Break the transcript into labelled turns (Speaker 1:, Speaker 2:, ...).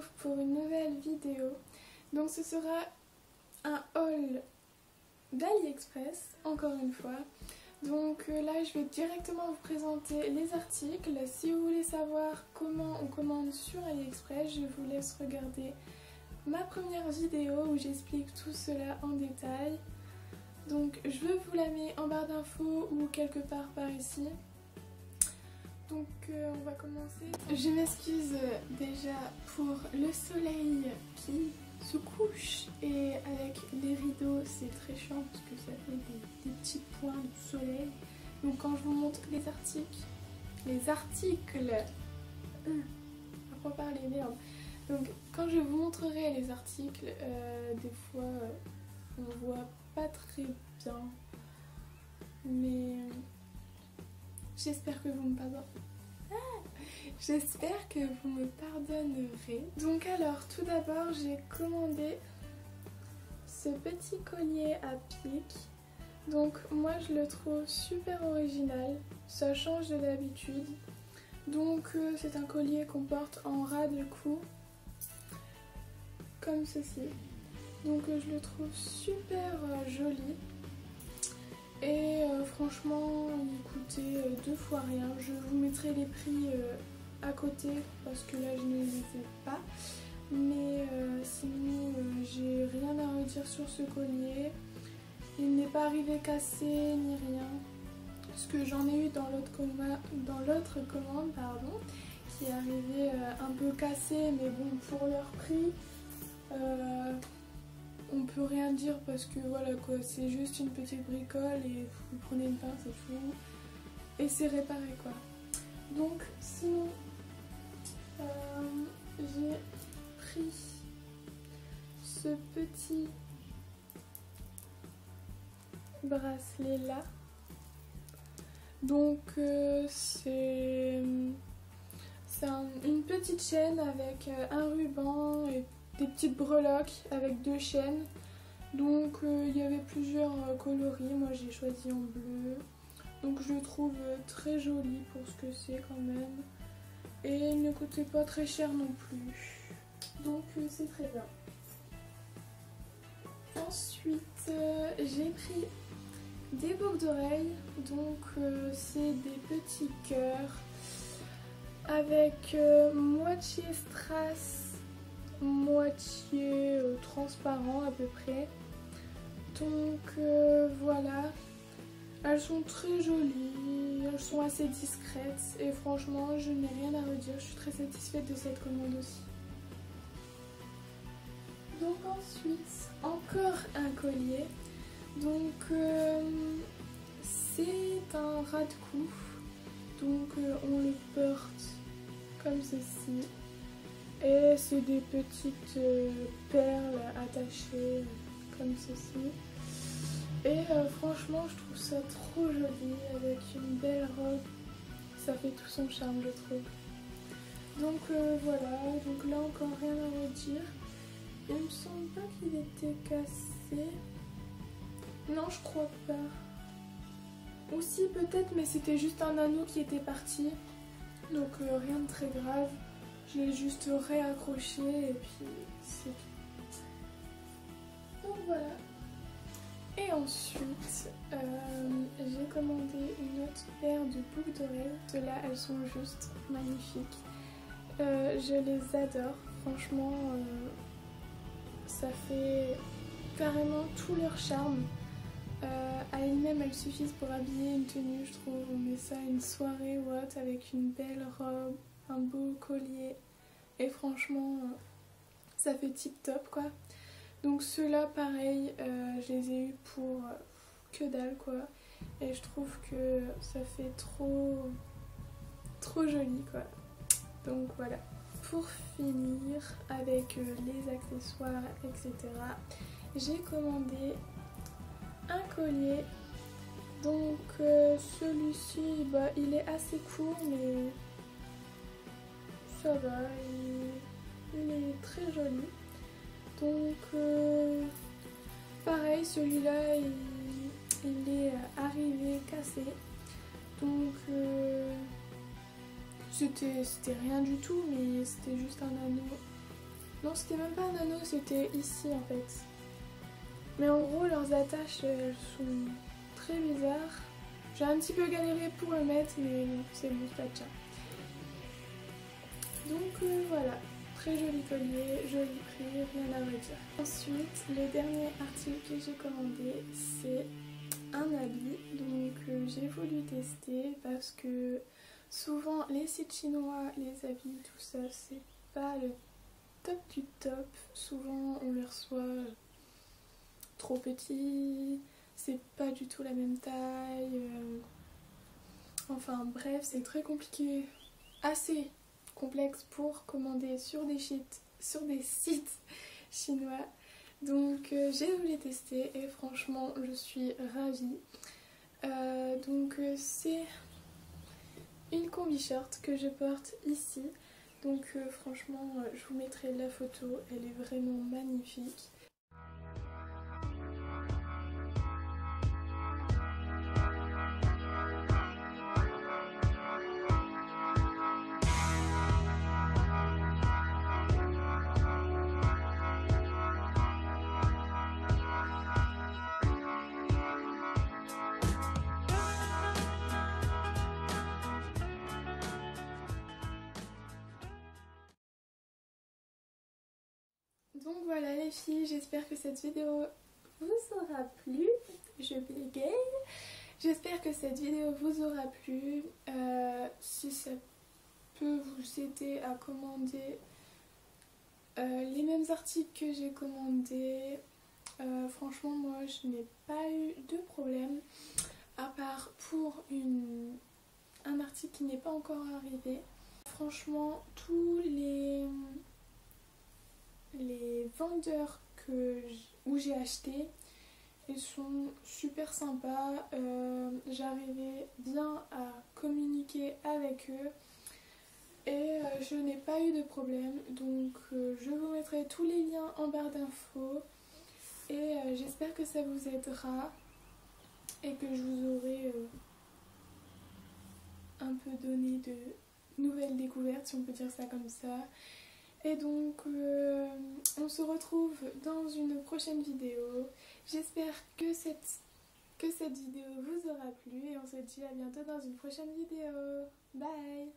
Speaker 1: retrouve pour une nouvelle vidéo. Donc ce sera un haul d'AliExpress, encore une fois. Donc là je vais directement vous présenter les articles. Si vous voulez savoir comment on commande sur AliExpress, je vous laisse regarder ma première vidéo où j'explique tout cela en détail. Donc je vous la mets en barre d'infos ou quelque part par ici. Donc on va commencer. Je m'excuse déjà pour le soleil qui se couche et avec les rideaux c'est très chiant parce que ça fait des petits points de soleil. Donc quand je vous montre les articles, à quoi parler, merde. Donc quand je vous montrerai les articles, des fois on voit pas très bien, mais j'espère que vous me pardonnerez. J'espère que vous me pardonnerez. Donc alors, tout d'abord, j'ai commandé ce petit collier à pic. Donc moi, je le trouve super original. Ça change de d'habitude. Donc c'est un collier qu'on porte en ras de cou, comme ceci. Donc je le trouve super joli. Et franchement, il coûtait 2 fois rien. Je vous mettrai les prix à côté parce que là je ne les ai pas. Mais sinon, j'ai rien à redire sur ce collier. Il n'est pas arrivé cassé ni rien. Parce que j'en ai eu dans l'autre commande, pardon, qui est arrivé un peu cassé. Mais bon, pour leur prix, on peut rien dire parce que voilà quoi, c'est juste une petite bricole et vous prenez une pince et tout et c'est réparé quoi. Donc sinon j'ai pris ce petit bracelet là. Donc c'est une petite chaîne avec un ruban et des petites breloques avec 2 chaînes. Donc il y avait plusieurs coloris, moi j'ai choisi en bleu. Donc je le trouve très joli pour ce que c'est quand même. Et il ne coûtait pas très cher non plus. Donc c'est très bien. Ensuite j'ai pris des boucles d'oreilles. Donc c'est des petits cœurs avec moitié strass, moitié transparent à peu près. Donc voilà, elles sont très jolies, elles sont assez discrètes et franchement je n'ai rien à redire, je suis très satisfaite de cette commande aussi. Donc ensuite encore un collier. Donc c'est un ras de cou, donc on le porte comme ceci. Et c'est des petites perles attachées comme ceci. Et franchement je trouve ça trop joli avec une belle robe. Ça fait tout son charme je trouve. Donc voilà, donc là encore rien à redire. Il me semble pas qu'il était cassé. Non je crois pas. Ou si peut-être, mais c'était juste un anneau qui était parti. Donc rien de très grave. Je l'ai juste réaccroché et puis c'est tout. Donc voilà. Et ensuite, j'ai commandé une autre paire de boucles d'oreilles. Celles-là, elles sont juste magnifiques. Je les adore. Franchement, ça fait carrément tout leur charme. À elles-mêmes, elles suffisent pour habiller une tenue, je trouve. On met ça à une soirée ou autre avec une belle robe, un beau collier. Et franchement, ça fait tip top quoi. Donc ceux-là, pareil, je les ai eus pour que dalle quoi. Et je trouve que ça fait trop joli quoi. Donc voilà. Pour finir avec les accessoires, etc., j'ai commandé un collier. Donc celui-ci, bah, il est assez court mais ça va, il est très joli. Donc pareil, celui-là il est arrivé cassé. Donc c'était rien du tout, mais c'était juste un anneau Non, c'était même pas un anneau, c'était ici en fait. Mais en gros, leurs attaches elles sont très bizarres. J'ai un petit peu galéré pour le mettre, mais c'est bon, ça tient. Donc voilà, très joli collier, joli prix, rien à redire. Ensuite, le dernier article que j'ai commandé, c'est un habit. Donc j'ai voulu tester parce que souvent les sites chinois, les habits, tout ça, c'est pas le top du top. Souvent on les reçoit trop petits, c'est pas du tout la même taille. Enfin bref, c'est très compliqué, assez complexe pour commander sur des sites chinois. Donc j'ai voulu tester et franchement je suis ravie. C'est une combi short que je porte ici. Donc franchement je vous mettrai la photo, elle est vraiment magnifique. Donc voilà les filles, j'espère que cette vidéo vous aura plu. Je bégaye. J'espère que cette vidéo vous aura plu. Si ça peut vous aider à commander les mêmes articles que j'ai commandés, franchement moi je n'ai pas eu de problème. À part pour un article qui n'est pas encore arrivé. Franchement tous les vendeurs où j'ai acheté, ils sont super sympas. J'arrivais bien à communiquer avec eux et je n'ai pas eu de problème. Donc je vous mettrai tous les liens en barre d'infos et j'espère que ça vous aidera et que je vous aurai un peu donné de nouvelles découvertes, si on peut dire ça comme ça. Et donc on se retrouve dans une prochaine vidéo. J'espère que cette vidéo vous aura plu et on se dit à bientôt dans une prochaine vidéo. Bye!